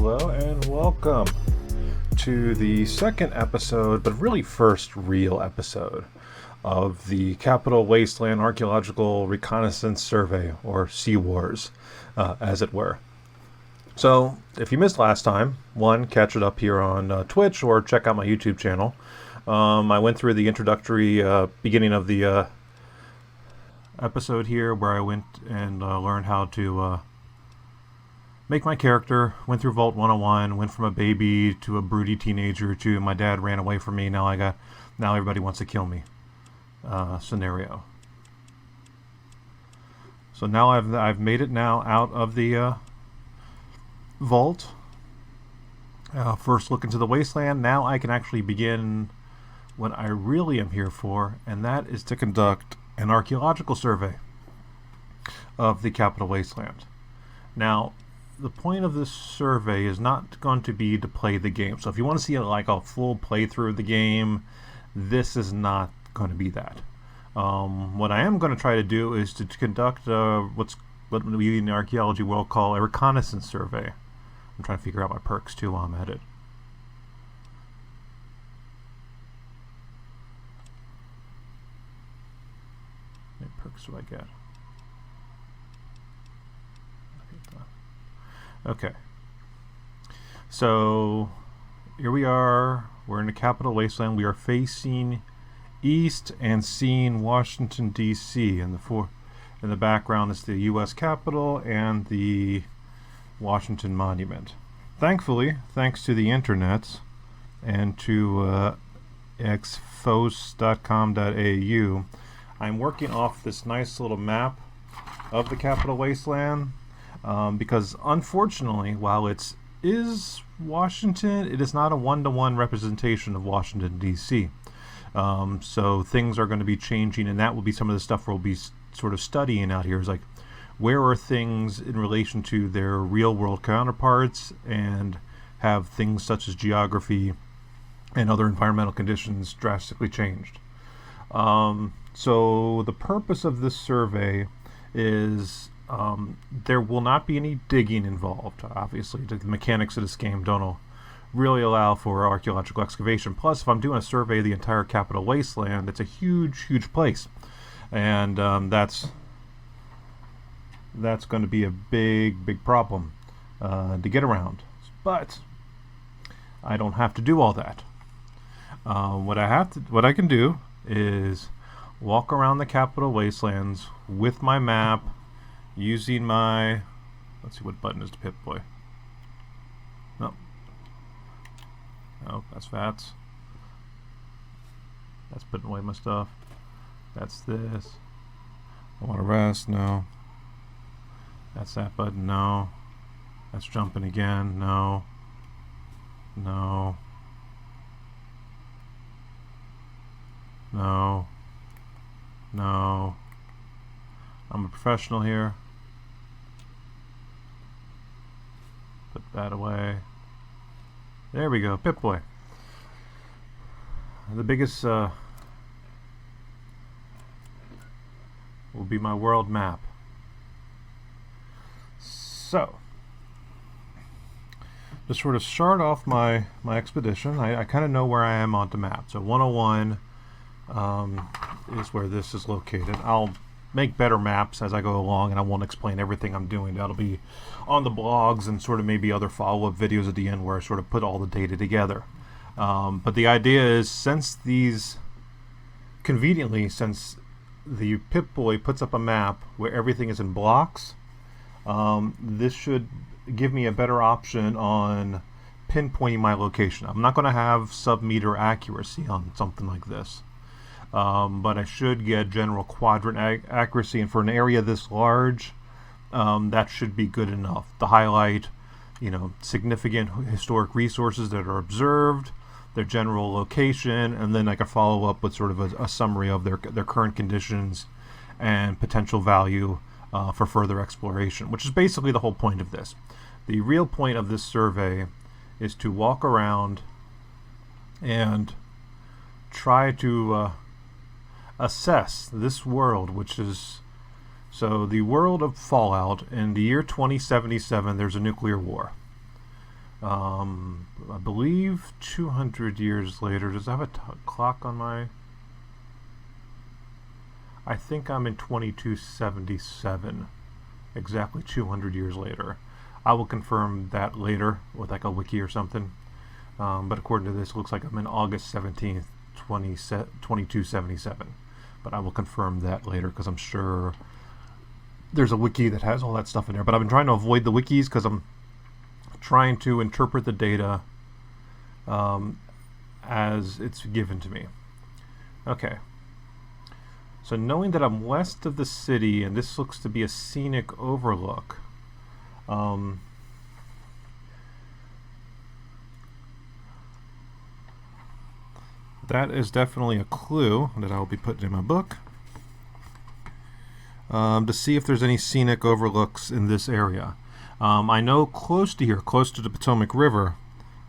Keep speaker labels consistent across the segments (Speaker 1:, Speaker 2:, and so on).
Speaker 1: Hello and welcome to the second episode, but really first real episode of the Capitol Wasteland Archaeological Reconnaissance Survey, or CWARS, as it were. So, if you missed last time, one, catch it up here on Twitch or check out my YouTube channel. I went through the introductory beginning of the episode here where I went and learned how to make my character, went through Vault 101, went from a baby to a broody teenager to my dad ran away from me, now everybody wants to kill me scenario. So now I've made it now out of the vault. First look into the wasteland. Now I can actually begin what I really am here for, and that is to conduct an archaeological survey of the Capitol Wasteland. Now, the point of this survey is not going to be to play the game. So if you want to see like a full playthrough of the game, this is not going to be that. What I am going to try to do is to conduct what we in the archaeology world call a reconnaissance survey. I'm trying to figure out my perks too while I'm at it. What perks do I get? Okay. So here we are. We're in the Capitol Wasteland. We are facing east and seeing Washington D.C. In the background is the U.S. Capitol and the Washington Monument. Thankfully, thanks to the internet and to exfos.com.au, I'm working off this nice little map of the Capitol Wasteland. Because unfortunately, while it is Washington, it is not a one-to-one representation of Washington, D.C. So things are going to be changing, and that will be some of the stuff we'll be sort of studying out here, is like, where are things in relation to their real-world counterparts, and have things such as geography and other environmental conditions drastically changed. So the purpose of this survey is there will not be any digging involved. Obviously, the mechanics of this game don't really allow for archaeological excavation. Plus, if I'm doing a survey of the entire Capitol Wasteland, it's a huge, huge place, and that's going to be a big, big problem to get around. But I don't have to do all that. What I can do is walk around the Capitol Wastelands with my map, using my, let's see, what button is the Pip-Boy? No, that's VATS. That's putting away my stuff. That's this. I want to rest. No. That's that button. No. That's jumping again. No. No. No. No. I'm a professional here. Put that away. There we go, Pip-Boy. The biggest will be my world map. So, to sort of start off my expedition, I kind of know where I am on the map. So 101 is where this is located. I'll make better maps as I go along, and I won't explain everything I'm doing. That'll be on the blogs and sort of maybe other follow-up videos at the end where I sort of put all the data together. But the idea is, since the Pip-Boy puts up a map where everything is in blocks, this should give me a better option on pinpointing my location. I'm not going to have sub-meter accuracy on something like this. But I should get general quadrant accuracy, and for an area this large, that should be good enough to highlight, significant historic resources that are observed, their general location, and then I can follow up with sort of a summary of their current conditions and potential value for further exploration, which is basically the whole point of this. The real point of this survey is to walk around and try to assess this world, which is, so the world of Fallout, in the year 2077 there's a nuclear war. I believe 200 years later. Does I have a clock on my... I think I'm in 2277, exactly 200 years later. I will confirm that later with like a wiki or something. But according to this, it looks like I'm in August 17th, 2277. But I will confirm that later because I'm sure there's a wiki that has all that stuff in there. But I've been trying to avoid the wikis because I'm trying to interpret the data as it's given to me. Okay. So knowing that I'm west of the city and this looks to be a scenic overlook, that is definitely a clue that I'll be putting in my book to see if there's any scenic overlooks in this area. I know close to here, close to the Potomac River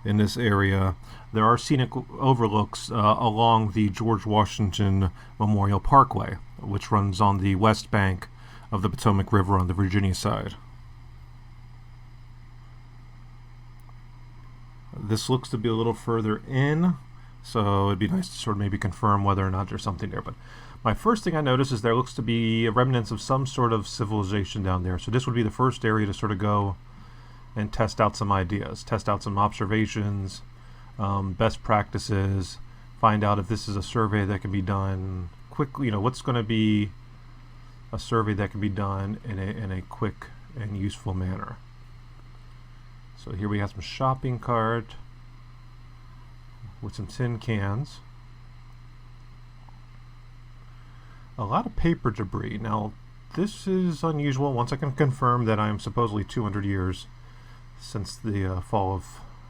Speaker 1: in this area, there are scenic overlooks along the George Washington Memorial Parkway, which runs on the west bank of the Potomac River on the Virginia side. This looks to be a little further in, so it'd be nice to sort of maybe confirm whether or not there's something there. But my first thing I notice is there looks to be remnants of some sort of civilization down there. So this would be the first area to sort of go and test out some ideas, test out some observations, best practices, find out if this is a survey that can be done quickly. What's going to be a survey that can be done in a quick and useful manner. So here we have some shopping cart with some tin cans. A lot of paper debris. Now, this is unusual. Once I can confirm that I'm supposedly 200 years since the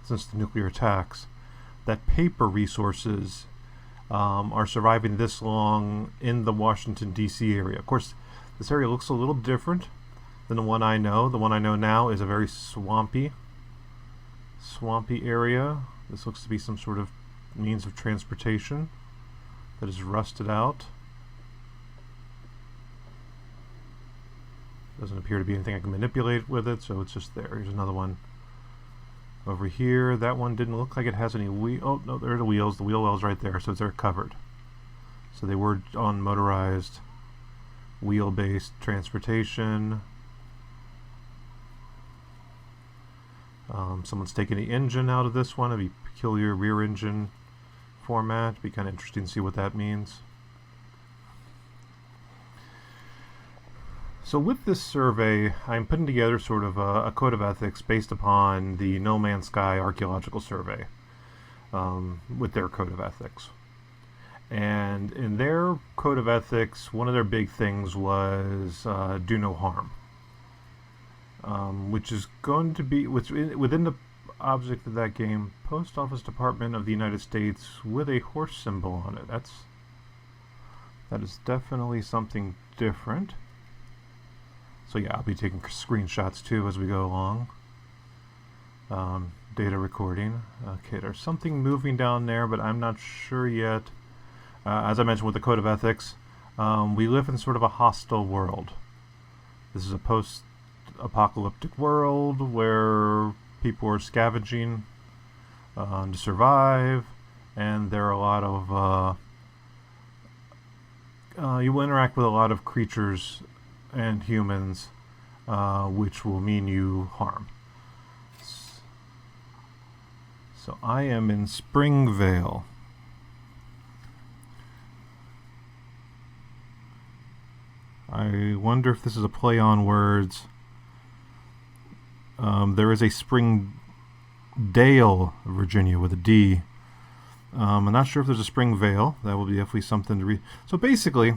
Speaker 1: since the nuclear attacks, that paper resources are surviving this long in the Washington, D.C. area. Of course, this area looks a little different than the one I know. The one I know now is a very swampy area. This looks to be some sort of means of transportation that is rusted out. Doesn't appear to be anything I can manipulate with it, so it's just there. Here's another one over here. That one didn't look like it has any wheel. Oh, no, there are the wheels. The wheel well's right there, so they're covered. So they were on motorized, wheel-based transportation. Someone's taking the engine out of this one, a peculiar rear engine format. It'd be kind of interesting to see what that means. So with this survey, I'm putting together sort of a code of ethics based upon the No Man's Sky Archaeological Survey, with their code of ethics. And in their code of ethics, one of their big things was do no harm. Which is going to be within the object of that game, Post Office Department of the United States with a horse symbol on it. That is definitely something different. So yeah, I'll be taking screenshots too as we go along. Data recording. Okay, there's something moving down there, but I'm not sure yet. As I mentioned with the code of ethics, we live in sort of a hostile world. This is a post-apocalyptic world where people are scavenging to survive, and there are a lot of you will interact with a lot of creatures and humans, which will mean you harm. So I am in Springvale. I wonder if this is a play on words. There is a Springdale, Virginia, with a D. I'm not sure if there's a Springvale. That will be definitely something to read. So basically,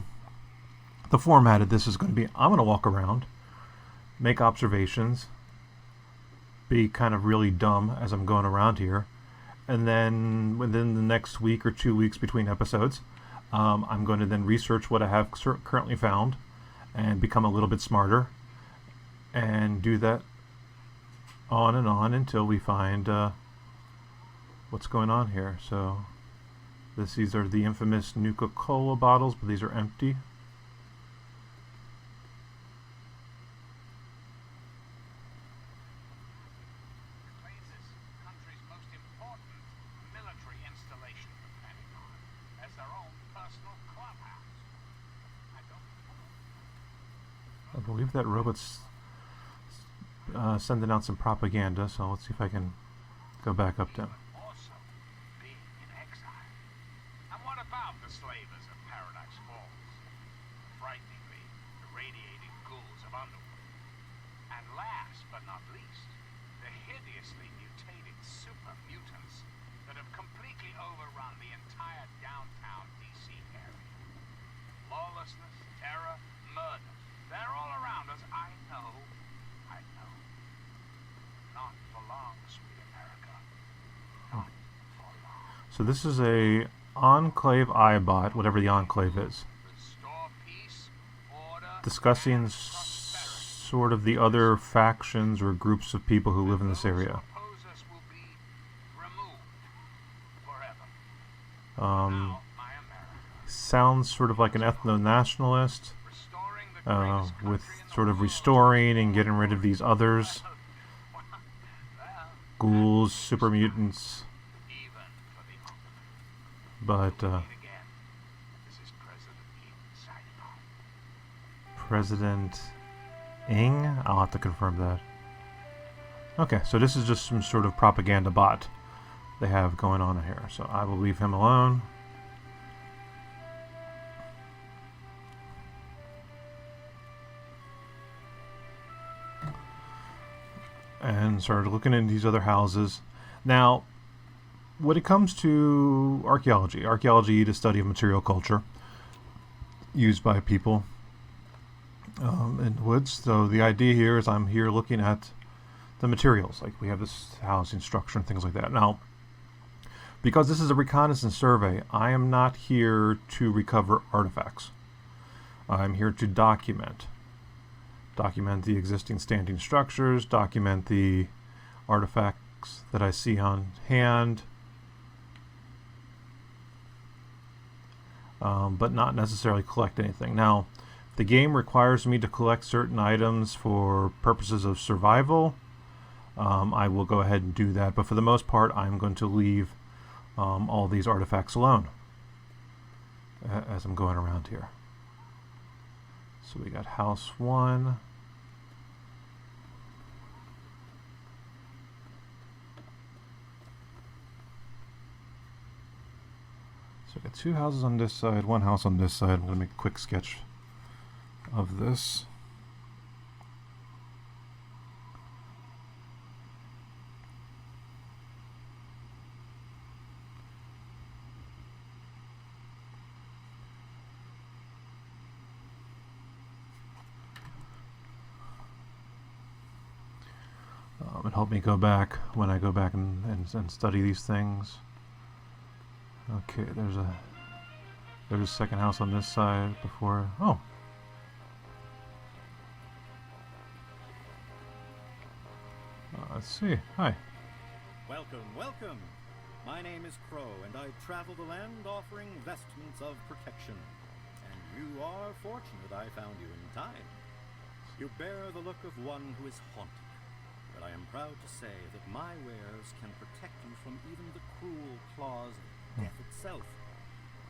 Speaker 1: the format of this is going to be, I'm going to walk around, make observations, be kind of really dumb as I'm going around here, and then within the next week or 2 weeks between episodes, I'm going to then research what I have currently found and become a little bit smarter, and do that on and on until we find what's going on here. So these are the infamous Nuka-Cola bottles, but these are empty. I believe that robot's sending out some propaganda, so let's see if I can go back up to him.
Speaker 2: And what about the slavers of Paradise Falls? Frighteningly irradiating ghouls of underwood. And last but not least, the hideously mutated super mutants that have completely overrun the entire downtown DC area. Lawlessness, terror, murder. They're all around us. I know. Not for long, sweet America. Not for long.
Speaker 1: So this is a Enclave iBot, whatever the Enclave is.
Speaker 2: Restore peace, order,
Speaker 1: Discussing sort of the other factions or groups of people who live in this area.
Speaker 2: oppose us will be removed forever.
Speaker 1: Um,
Speaker 2: My America.
Speaker 1: sounds sort of like an ethno-nationalist,
Speaker 2: Restoring the greatest
Speaker 1: with
Speaker 2: country in the
Speaker 1: sort of
Speaker 2: world.
Speaker 1: restoring and getting rid of these others.
Speaker 2: Well,
Speaker 1: Ghouls, super mutants,
Speaker 2: even for the ultimate.
Speaker 1: but
Speaker 2: Meet again. This is President Ing signing off.
Speaker 1: President Ing? I'll have to confirm that. Okay, so this is just some sort of propaganda bot they have going on here, so I will leave him alone. And started looking into these other houses. Now, when it comes to archaeology, archaeology is the study of material culture used by people in the woods. So the idea here is I'm here looking at the materials, like we have this housing structure and things like that. Now, because this is a reconnaissance survey, I am not here to recover artifacts. I'm here to document the existing standing structures, document the artifacts that I see on hand, but not necessarily collect anything. Now, if the game requires me to collect certain items for purposes of survival, I will go ahead and do that, but for the most part I'm going to leave all these artifacts alone as I'm going around here. So we got house 1. So I got 2 houses on this side, 1 house on this side. I'm going to make a quick sketch of this. It helped me go back when I go back and study these things. Okay, there's a second house on this side before. Oh, let's see. Hi.
Speaker 3: Welcome, welcome. My name is Crow, and I travel the land offering vestments of protection. And you are fortunate I found you in time. You bear the look of one who is haunted. But I am proud to say that my wares can protect you from even the cruel claws of death itself.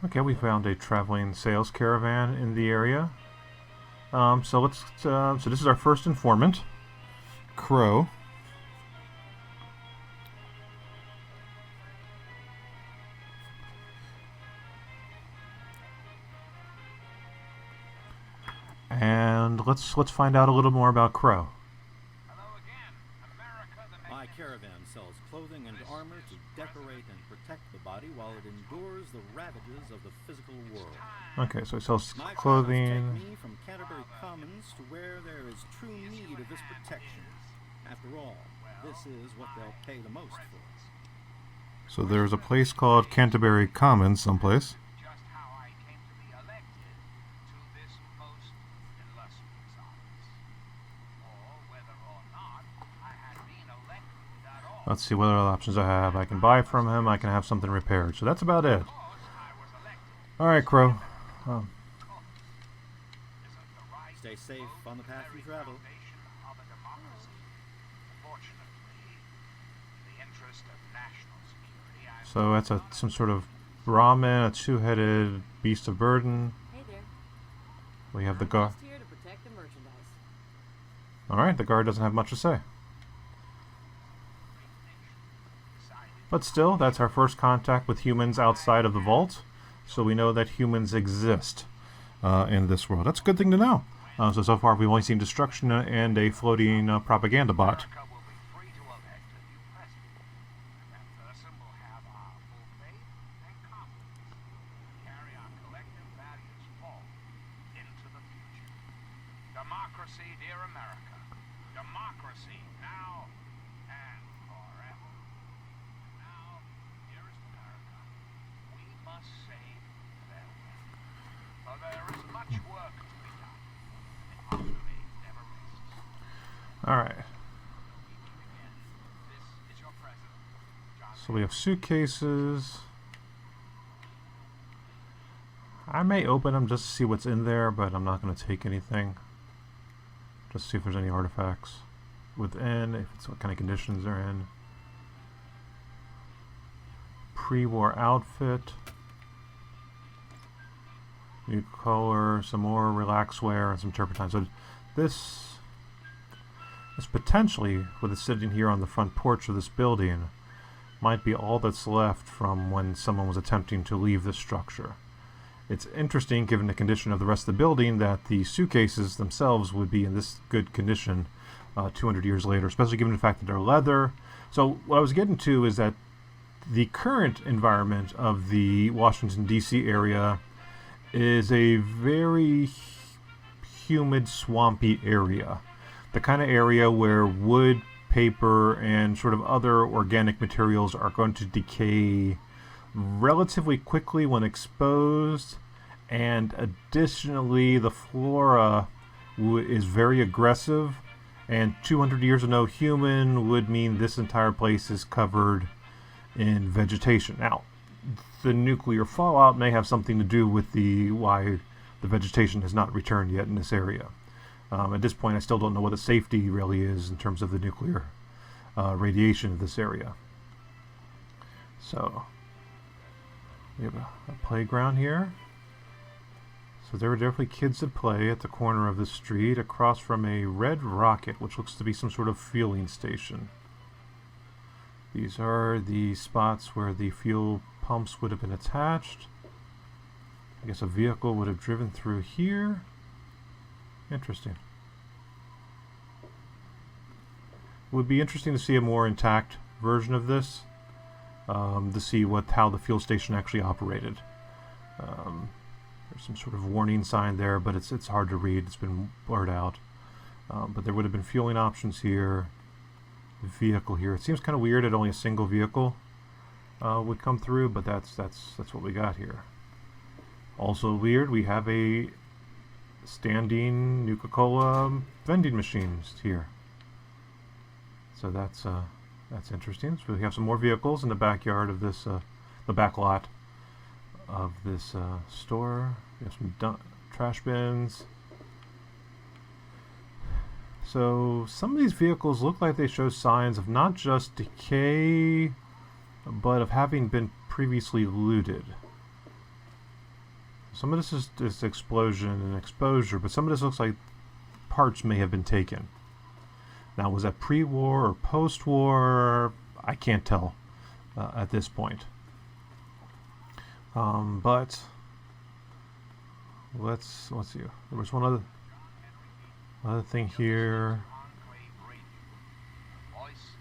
Speaker 1: Okay, we found a traveling sales caravan in the area. So let's. So this is our first informant, Crow. And let's find out a little more about Crow.
Speaker 3: My caravan sells clothing and armor to decorate and protect the body while it endures the ravages of the physical world.
Speaker 1: Okay, so he sells
Speaker 3: My travels
Speaker 1: clothing.
Speaker 3: take me from Canterbury Commons to where there is true need of this protection. After all, this is what they'll pay the most for.
Speaker 1: So there's a place called Canterbury Commons someplace.
Speaker 2: Just how I came to be elected to this most illustrious office. Or whether or not I had been elected at all.
Speaker 1: Let's see what other options I have. I can buy from him. I can have something repaired. So that's about it.
Speaker 2: Because I was elected.
Speaker 1: All right, Crow.
Speaker 2: Isn't the right
Speaker 3: Stay safe on the path you travel.
Speaker 2: foundation of a democracy? Fortunately, in the interest of national security,
Speaker 1: So that's some sort of Brahmin, a two-headed beast of burden.
Speaker 4: Hey there.
Speaker 1: We have the
Speaker 4: I'm
Speaker 1: guard.
Speaker 4: just here to protect the merchandise.
Speaker 1: Alright, the guard doesn't have much to say. But still, that's our first contact with humans outside of the vault. So we know that humans exist in this world. That's a good thing to know. So far we've only seen destruction and a floating propaganda bot.
Speaker 2: America will be free to elect a new president. That person will have our full faith and confidence to carry our collective values forward into the future. Democracy, dear America. Democracy now and forever. And now, dearest America, we must say farewell. For there is much work to be done. And history never rests.
Speaker 1: Alright,
Speaker 2: This is your president, John.
Speaker 1: so we have suitcases. I may open them just to see what's in there, but I'm not going to take anything. Just to see if there's any artifacts within, if it's what kind of conditions they're in. Pre-war outfit. New color, some more relax wear, and some turpentine. So this potentially, with it sitting here on the front porch of this building, might be all that's left from when someone was attempting to leave this structure. It's interesting, given the condition of the rest of the building, that the suitcases themselves would be in this good condition 200 years later, especially given the fact that they're leather. So what I was getting to is that the current environment of the Washington, D.C. area is a very humid, swampy area. The kind of area where wood, paper, and sort of other organic materials are going to decay relatively quickly when exposed, and additionally the flora is very aggressive, and 200 years of no human would mean this entire place is covered in vegetation. Now, the nuclear fallout may have something to do with why the vegetation has not returned yet in this area. At this point, I still don't know what the safety really is in terms of the nuclear radiation of this area. So, we have a playground here. So there were definitely kids at play at the corner of the street across from a red rocket, which looks to be some sort of fueling station. These are the spots where the fuel pumps would have been attached. I guess a vehicle would have driven through here. Interesting. Would be interesting to see a more intact version of this, to see how the fuel station actually operated. There's some sort of warning sign there, but it's hard to read. It's been blurred out. But there would have been fueling options here. Vehicle here. It seems kind of weird that only a single vehicle would come through, but that's what we got here. Also weird, we have a standing Nuka-Cola vending machines here. So that's interesting. So we have some more vehicles in the backyard of this, the back lot of this store. We have some trash bins. So some of these vehicles look like they show signs of not just decay, but of having been previously looted. Some of this is just explosion and exposure, but some of this looks like parts may have been taken. Now, was that pre-war or post-war? I can't tell at this point. But let's see. There was one other thing here.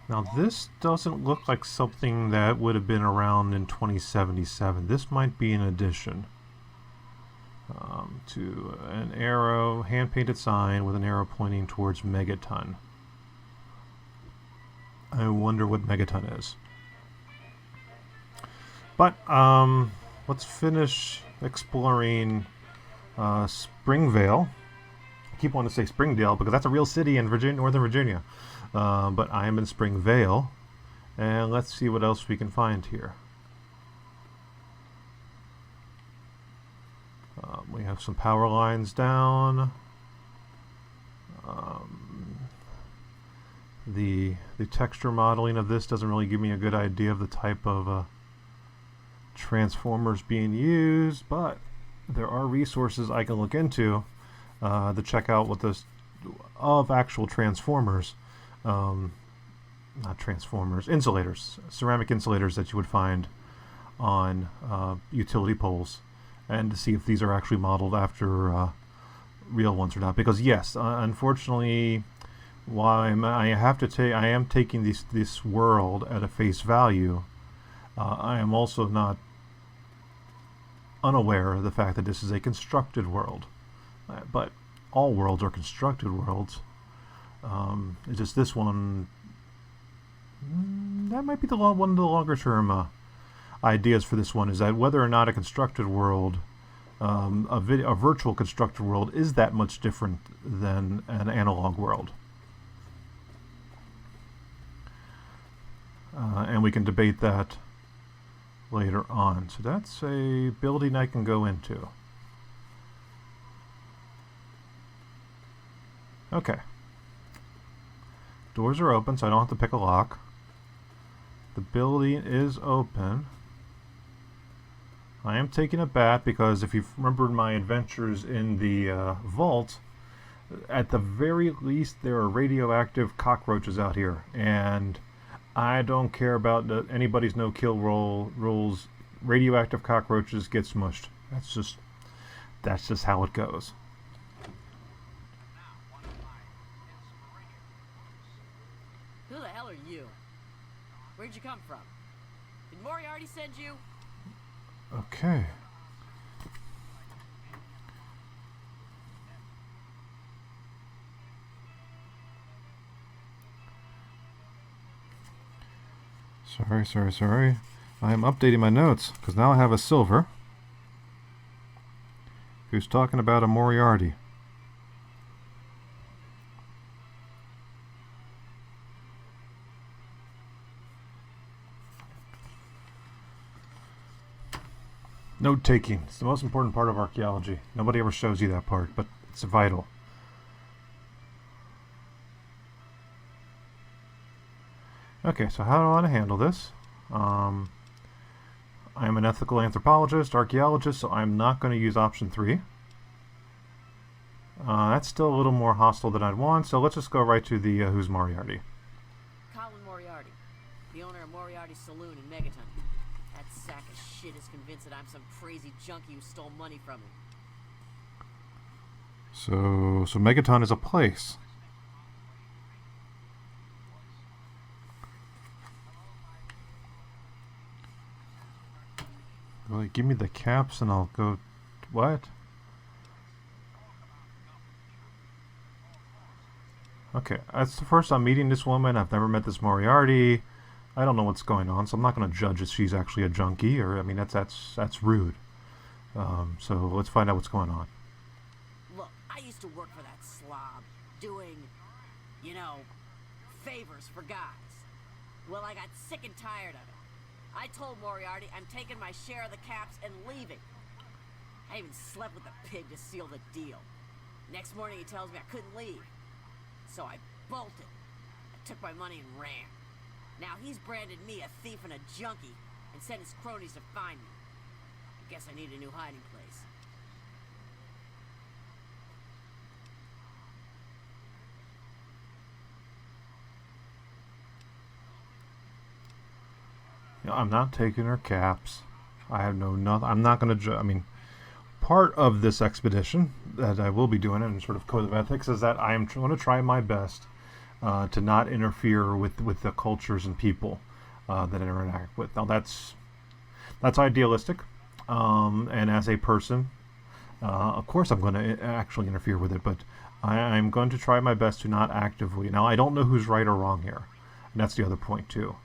Speaker 1: Now, this doesn't look like something that would have been around in 2077. This might be an addition to an arrow, hand-painted sign with an arrow pointing towards Megaton. I wonder what Megaton is. But let's finish exploring Springvale. I keep wanting to say Springdale because that's a real city in Northern Virginia. But I am in Springvale, and let's see what else we can find here. We have some power lines down. The texture modeling of this doesn't really give me a good idea of the type of transformers being used, but there are resources I can look into to check out what those of actual transformers, not transformers, insulators, ceramic insulators that you would find on utility poles, and to see if these are actually modeled after real ones or not. Because yes, unfortunately, while I am taking this world at a face value, I am also not unaware of the fact that this is a constructed world. But all worlds are constructed worlds. It's just this one, that might be one of the longer term ideas for this one, is that whether or not a constructed world, a virtual constructed world, is that much different than an analog world. And we can debate that later on. So that's a building I can go into. Okay. Doors are open, so I don't have to pick a lock. The building is open. I am taking a bat because if you've remembered my adventures in the vault, at the very least there are radioactive cockroaches out here, and I don't care about anybody's no-kill rules. Radioactive cockroaches get smushed. That's just how it goes.
Speaker 4: Who the hell are you? Where'd you come from? Did Moriarty send you?
Speaker 1: Okay. Sorry. I am updating my notes, because now I have a Silver who's talking about a Moriarty. Note taking. It's the most important part of archaeology. Nobody ever shows you that part, but it's vital. Okay, so how do I want to handle this? I'm an ethical anthropologist, archaeologist, so I'm not going to use option 3. That's still a little more hostile than I'd want, so let's just go right to the who's Moriarty.
Speaker 4: Colin Moriarty, the owner of Moriarty's Saloon in Megaton. That sack of shit is convinced that I'm some crazy junkie who stole money from him.
Speaker 1: So Megaton is a place. Well, give me the caps and I'll go... What? Okay, that's the first I'm meeting this woman. I've never met this Moriarty. I don't know what's going on, so I'm not going to judge if she's actually a junkie, or, I mean, that's rude. So let's find out what's going on.
Speaker 4: Look, I used to work for that slob, doing, you know, favors for guys. Well, I got sick and tired of it. I told Moriarty I'm taking my share of the caps and leaving. I even slept with the pig to seal the deal. Next morning he tells me I couldn't leave. So I bolted. I took my money and ran. Now he's branded me a thief and a junkie and sent his cronies to find me. I guess I need a new hiding place.
Speaker 1: You know, I'm not taking her caps. I have I'm not going to I mean, part of this expedition that I will be doing in sort of code of ethics is that I am going to try my best to not interfere with the cultures and people that I interact with. Now that's idealistic, and as a person, of course I'm going to actually interfere with it, but I'm going to try my best to not actively. Now I don't know who's right or wrong here, and that's the other point too.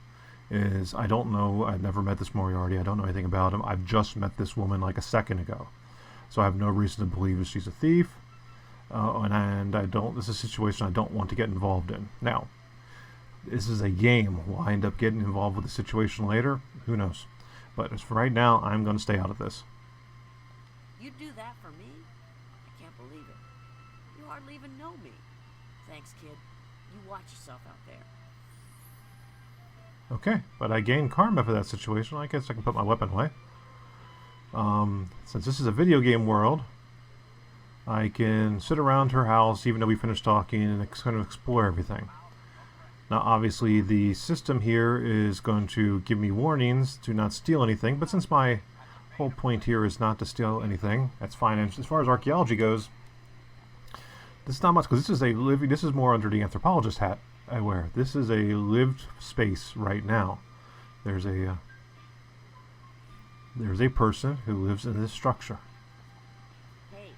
Speaker 1: Is I don't know. I've never met this Moriarty. I don't know anything about him. I've just met this woman like a second ago, so I have no reason to believe that she's a thief. And I don't. This is a situation I don't want to get involved in. Now, this is a game. Will I end up getting involved with the situation later? Who knows? But as for right now, I'm going to stay out of this.
Speaker 4: You'd do that for me? I can't believe it. You hardly even know me. Thanks, kid. You watch yourself out there.
Speaker 1: Okay, but I gained karma for that situation. I guess I can put my weapon away. Since this is a video game world, I can sit around her house even though we finished talking and kind of explore everything. Now obviously the system here is going to give me warnings to not steal anything, but since my whole point here is not to steal anything, that's fine. And as far as archaeology goes, this is not much, because this is more under the anthropologist hat I wear. This is a lived space right now. There's a person who lives in this structure.
Speaker 4: Hey,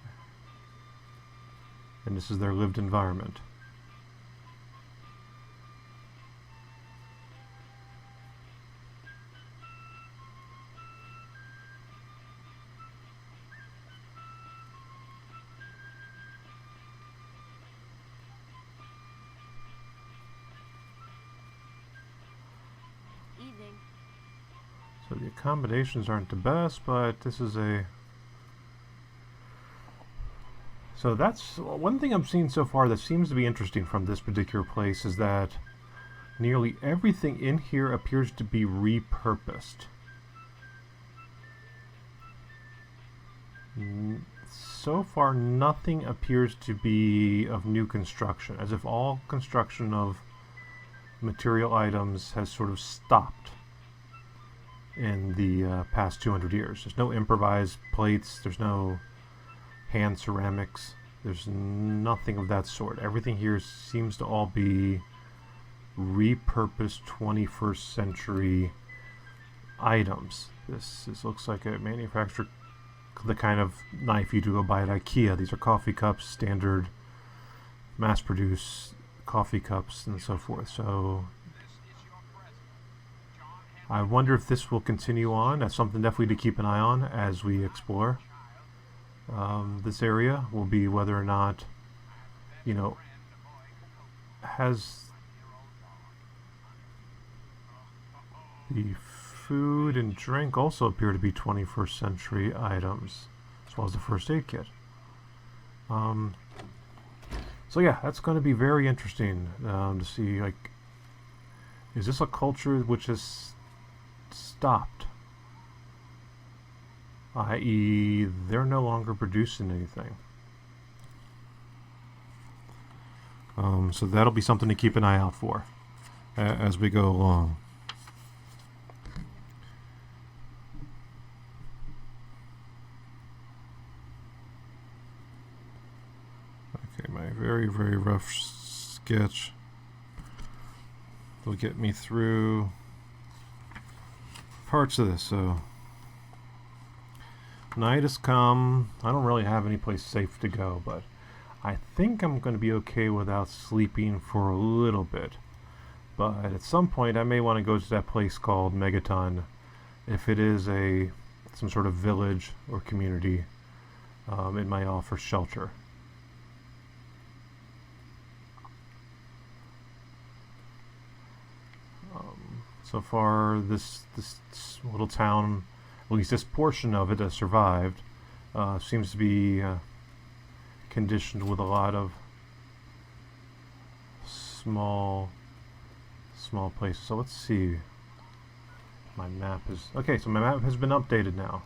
Speaker 1: And this is their lived environment.
Speaker 4: evening.
Speaker 1: So the accommodations aren't the best, but this is a... So that's one thing I'm seeing so far that seems to be interesting from this particular place, is that nearly everything in here appears to be repurposed. So far nothing appears to be of new construction, as if all construction of material items has sort of stopped in the past 200 years. There's no improvised plates, there's no hand ceramics, there's nothing of that sort. Everything here seems to all be repurposed 21st century items. This looks like a manufacturer, the kind of knife you do go buy at IKEA. These are coffee cups, standard mass-produced coffee cups and so forth. So I wonder if this will continue on. That's something definitely to keep an eye on as we explore this area. Will be whether or not, you know, has the food and drink also appear to be 21st century items, as well as the first aid kit. So yeah, that's going to be very interesting to see, like, is this a culture which has stopped? I.e., they're no longer producing anything. So that'll be something to keep an eye out for as we go along. Okay, my very, very rough sketch will get me through parts of this. So night has come. I don't really have any place safe to go, but I think I'm going to be okay without sleeping for a little bit. But at some point I may want to go to that place called Megaton, if it is some sort of village or community. It might offer shelter. So far, this little town, at least this portion of it, has survived. Seems to be conditioned with a lot of small places. So let's see. My map is okay. So my map has been updated now.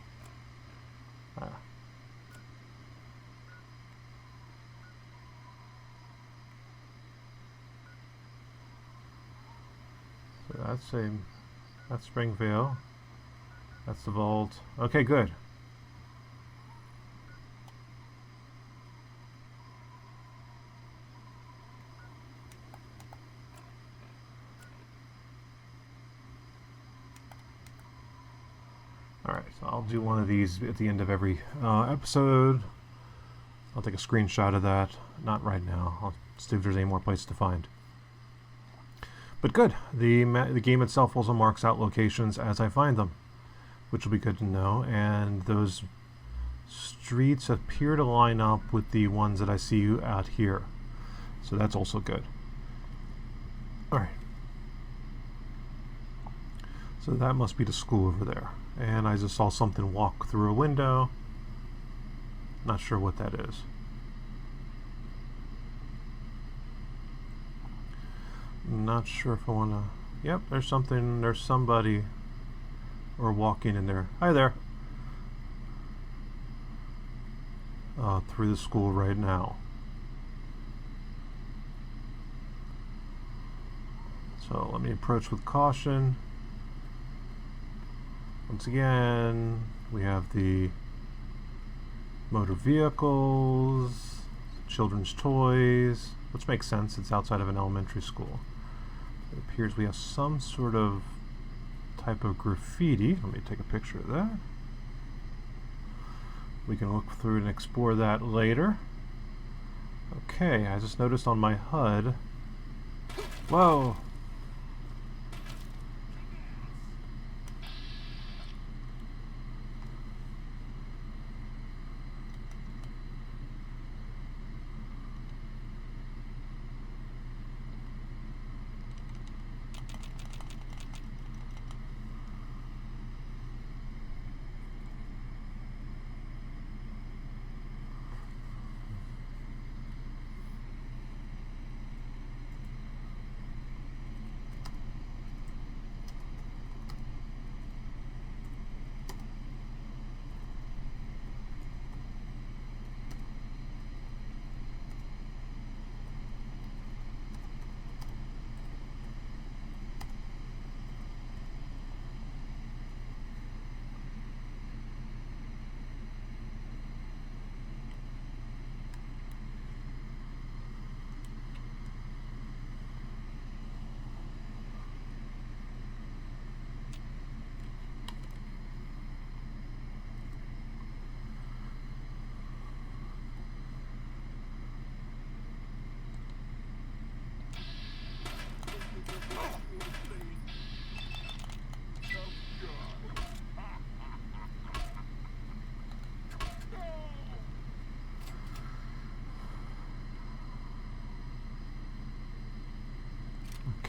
Speaker 1: So that's Springvale. That's the vault. Okay, good. Alright, so I'll do one of these at the end of every episode. I'll take a screenshot of that. Not right now. I'll see if there's any more places to find. But good. The game itself also marks out locations as I find them, which will be good to know. And those streets appear to line up with the ones that I see out here. So that's also good. Alright. So that must be the school over there. And I just saw something walk through a window. Not sure what that is. Not sure if I want to... Yep, there's somebody or walking in there. Hi there. through the school right now. So let me approach with caution. Once again, we have the motor vehicles, children's toys, which makes sense, it's outside of an elementary school. It appears we have some sort of type of graffiti. Let me take a picture of that. We can look through and explore that later. Okay, I just noticed on my HUD. Whoa!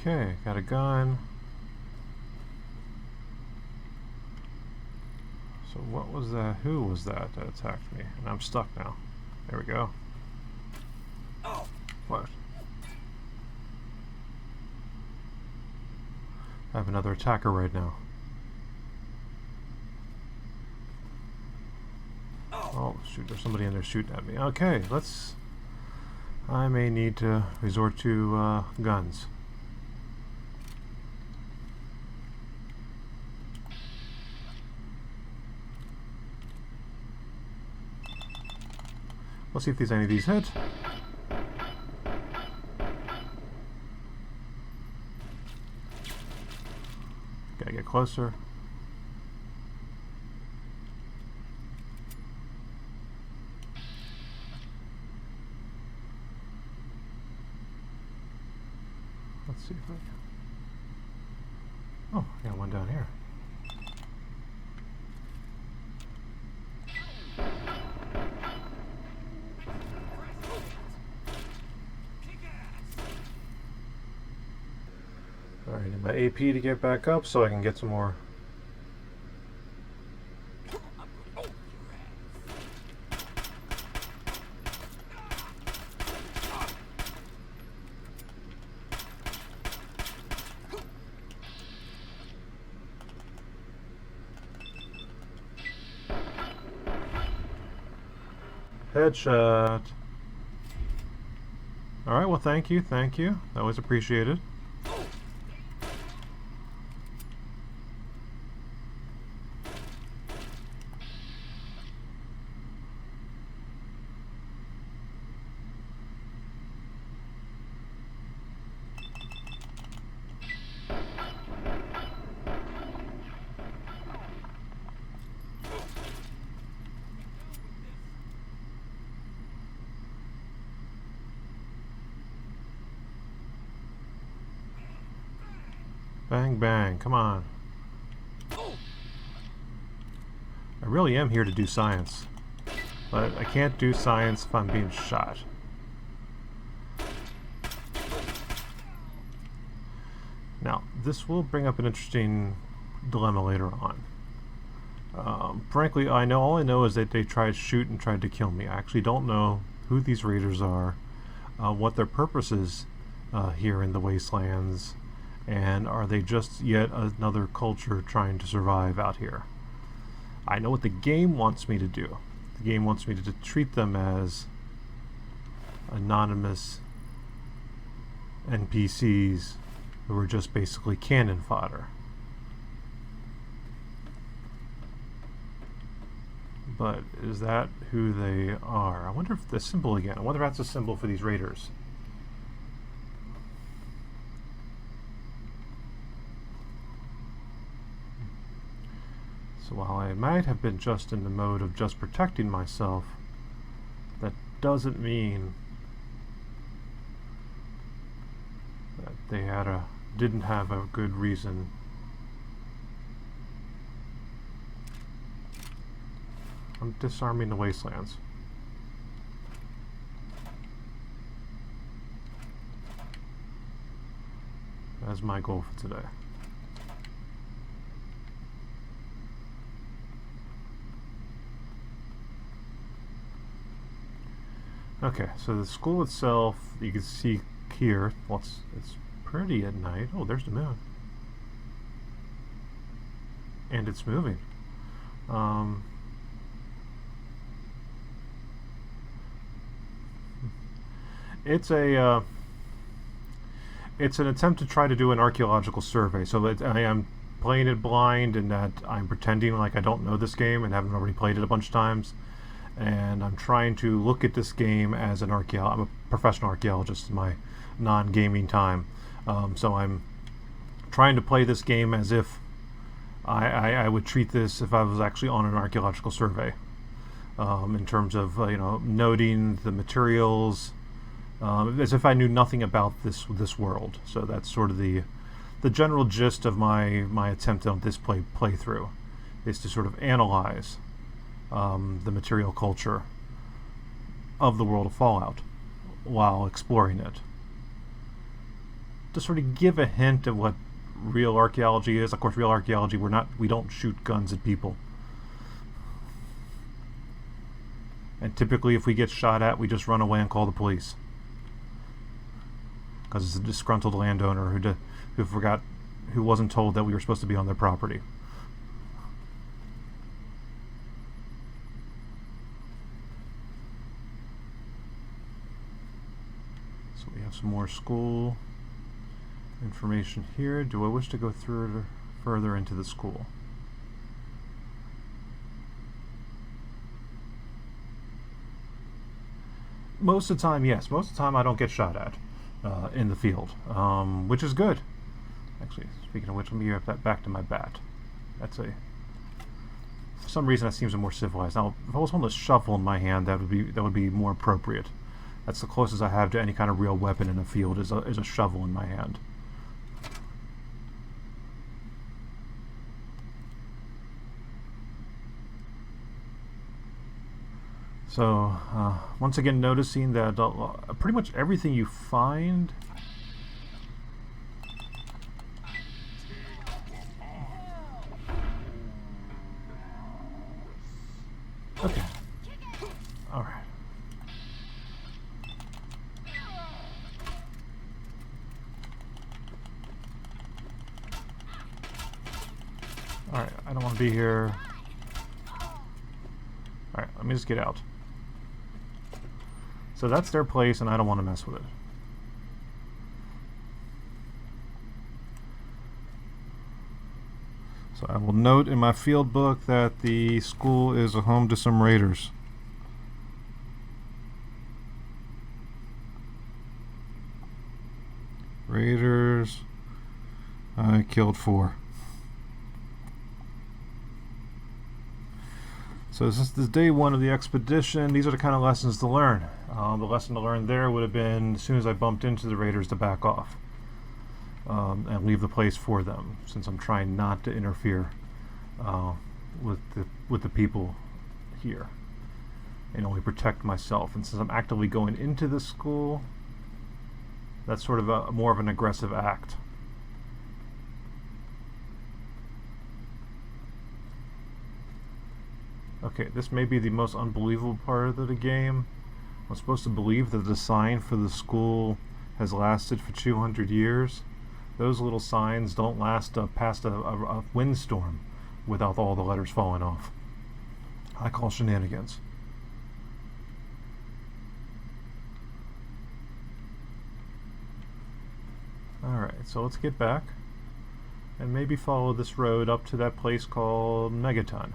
Speaker 1: Okay, got a gun. So what was that? Who was that that attacked me? And I'm stuck now. There we go.
Speaker 3: Oh.
Speaker 1: What? I have another attacker right now. Oh, shoot, there's somebody in there shooting at me. Okay, let's... I may need to resort to guns. Let's see if there's any of these hit. Gotta get closer. Let's see if I can... Oh, I got one down here. Alright, need my AP to get back up so I can get some more. Headshot. Alright, well thank you, thank you. That was appreciated. Bang, bang, come on. I really am here to do science, but I can't do science if I'm being shot. Now, this will bring up an interesting dilemma later on. Frankly, all I know is that they tried to shoot and tried to kill me. I actually don't know who these raiders are, what their purpose is here in the Wastelands, and are they just yet another culture trying to survive out here? I know what the game wants me to do. the game wants me to treat them as anonymous NPCs who are just basically cannon fodder. But is that who they are? I wonder if the symbol again. I wonder if that's a symbol for these raiders. So while I might have been just in the mode of just protecting myself, that doesn't mean that they didn't have a good reason. I'm disarming the wastelands. That's my goal for today. Okay, so the school itself, you can see here, well, it's pretty at night. Oh, there's the moon. And it's moving. It's an attempt to try to do an archaeological survey. So that I am playing it blind, and that I'm pretending like I don't know this game and haven't already played it a bunch of times. And I'm trying to look at this game as an I'm a professional archaeologist in my non-gaming time. So I'm trying to play this game as if I would treat this if I was actually on an archaeological survey. In terms of noting the materials, as if I knew nothing about this world. So that's sort of the general gist of my attempt on this playthrough, is to sort of analyze the material culture of the world of Fallout while exploring it. To sort of give a hint of what real archaeology is. Of course, real archaeology, we don't shoot guns at people. And typically if we get shot at, we just run away and call the police. Because it's a disgruntled landowner who wasn't told that we were supposed to be on their property. So we have some more school information here. Do I wish to go through further into the school? Most of the time, yes. Most of the time I don't get shot at in the field, which is good. Actually, speaking of which, let me get that back to my bat. For some reason that seems more civilized. Now, if I was holding a shovel in my hand, that would be more appropriate. That's the closest I have to any kind of real weapon in a field is a shovel in my hand. So, once again, noticing that pretty much everything you find okay. Alright. Alright, I don't want to be here. Alright, let me just get out. So that's their place, and I don't want to mess with it. So I will note in my field book that the school is a home to some raiders. Raiders. I killed 4. So since this is day 1 of the expedition, these are the kind of lessons to learn. The lesson to learn there would have been, as soon as I bumped into the raiders, to back off and leave the place for them, since I'm trying not to interfere with the people here and only protect myself. And since I'm actively going into this school, that's sort of more of an aggressive act. Okay, this may be the most unbelievable part of the game. I'm supposed to believe that the sign for the school has lasted for 200 years. Those little signs don't last past a windstorm without all the letters falling off. I call shenanigans. Alright, so let's get back and maybe follow this road up to that place called Megaton.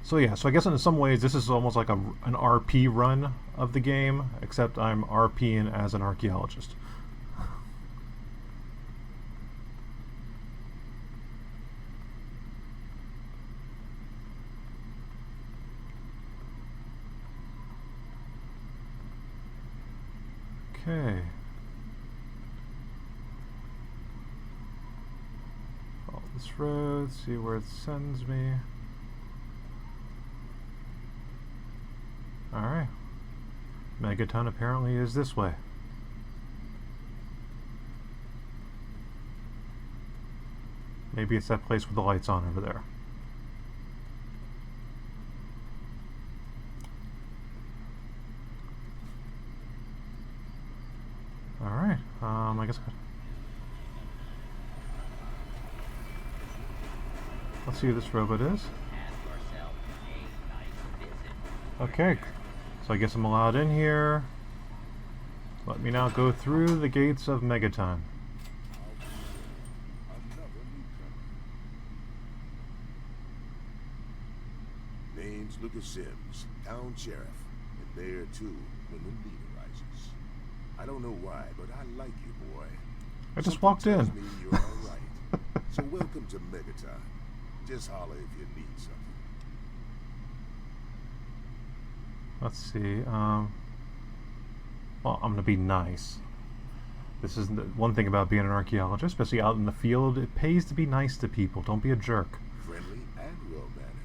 Speaker 1: So yeah, so I guess in some ways this is almost like an RP run of the game, except I'm RPing as an archaeologist. Okay. Follow this road, see where it sends me. Alright. Megaton apparently is this way. Maybe it's that place with the lights on over there. Alright, I guess let's see who this robot is. Okay, so I guess I'm allowed in here. Let me now go through the gates of Megaton.
Speaker 5: Name's Lucas Sims, town sheriff, and there too when the need arises. I don't know why, but I like you, boy.
Speaker 1: I just walked in.
Speaker 5: Tells me you're all right. So welcome to Megaton. Just holler if you need something.
Speaker 1: Let's see. Well, I'm gonna be nice. This is the one thing about being an archaeologist, especially out in the field. It pays to be nice to people. Don't be a jerk.
Speaker 5: Friendly and well-mannered.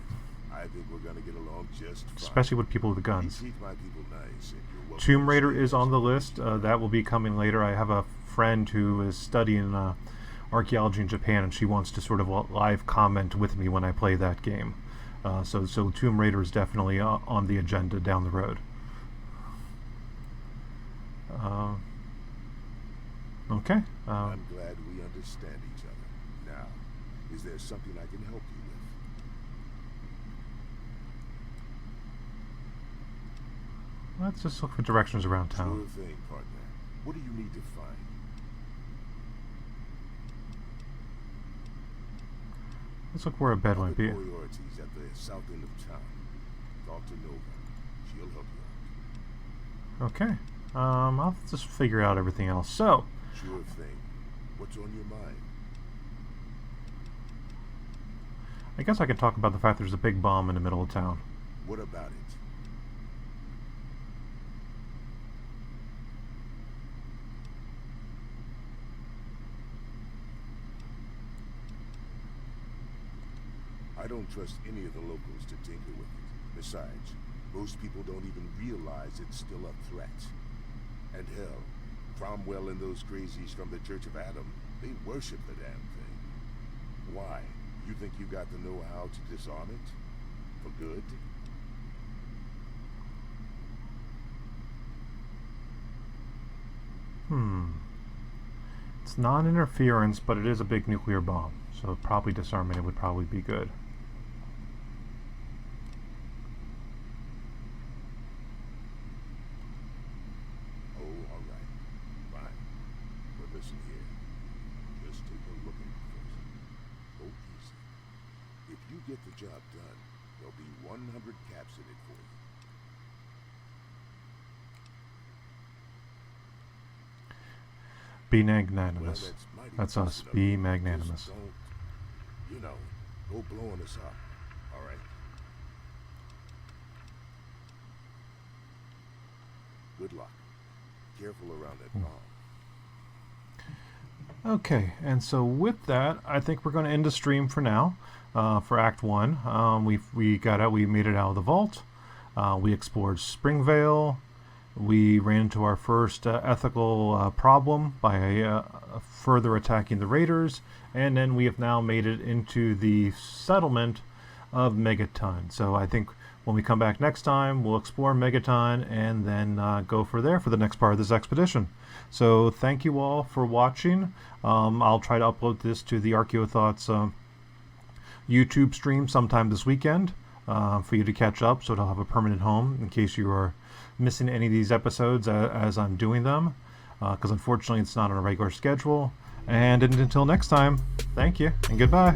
Speaker 5: I think we're gonna get along just fine.
Speaker 1: Especially with people with guns.
Speaker 5: You treat my people nice, and you're welcome
Speaker 1: Tomb
Speaker 5: to
Speaker 1: Raider
Speaker 5: stay
Speaker 1: is on the list. That will be coming later. I have a friend who is studying archaeology in Japan, and she wants to sort of live comment with me when I play that game. So Tomb Raider is definitely on the agenda down the road. Okay.
Speaker 5: I'm glad we understand each other. Now, is there something I can help you with?
Speaker 1: Let's just look for directions around town.
Speaker 5: Sure thing, partner. What do you need to find?
Speaker 1: Let's look where a bed might be.
Speaker 5: Priorities at the south end of town. Talk to Nova. She'll help you out.
Speaker 1: Okay. I'll just figure out everything else. So,
Speaker 5: Sure thing. What's on your mind?
Speaker 1: I guess I can talk about the fact there's a big bomb in the middle of town.
Speaker 5: What about it? I don't trust any of the locals to tinker with it. Besides, most people don't even realize it's still a threat. And hell, Cromwell and those crazies from the Church of Adam, they worship the damn thing. Why? You think you got the know-how to disarm it? For good?
Speaker 1: It's non-interference, but it is a big nuclear bomb, so probably disarming it would probably be good.
Speaker 5: Listen here. Just take a look at it first. Go easy. If you get the job done, there'll be 100 caps in it for you.
Speaker 1: Be magnanimous.
Speaker 5: Well, mighty
Speaker 1: That's us.
Speaker 5: decent of
Speaker 1: Be
Speaker 5: you.
Speaker 1: magnanimous.
Speaker 5: Just don't, you know, go blowing us up. All right? Good luck. Careful around that bomb.
Speaker 1: Okay, and so with that, I think we're going to end the stream for now. For Act 1, we made it out of the vault. We explored Springvale. We ran into our first ethical problem by further attacking the raiders, and then we have now made it into the settlement of Megaton. So I think when we come back next time, we'll explore Megaton and then go for there for the next part of this expedition. So thank you all for watching. I'll try to upload this to the Archaeothoughts YouTube stream sometime this weekend. for you to catch up, so it'll have a permanent home in case you are missing any of these episodes as I'm doing them, because unfortunately it's not on a regular schedule. And until next time, thank you and goodbye.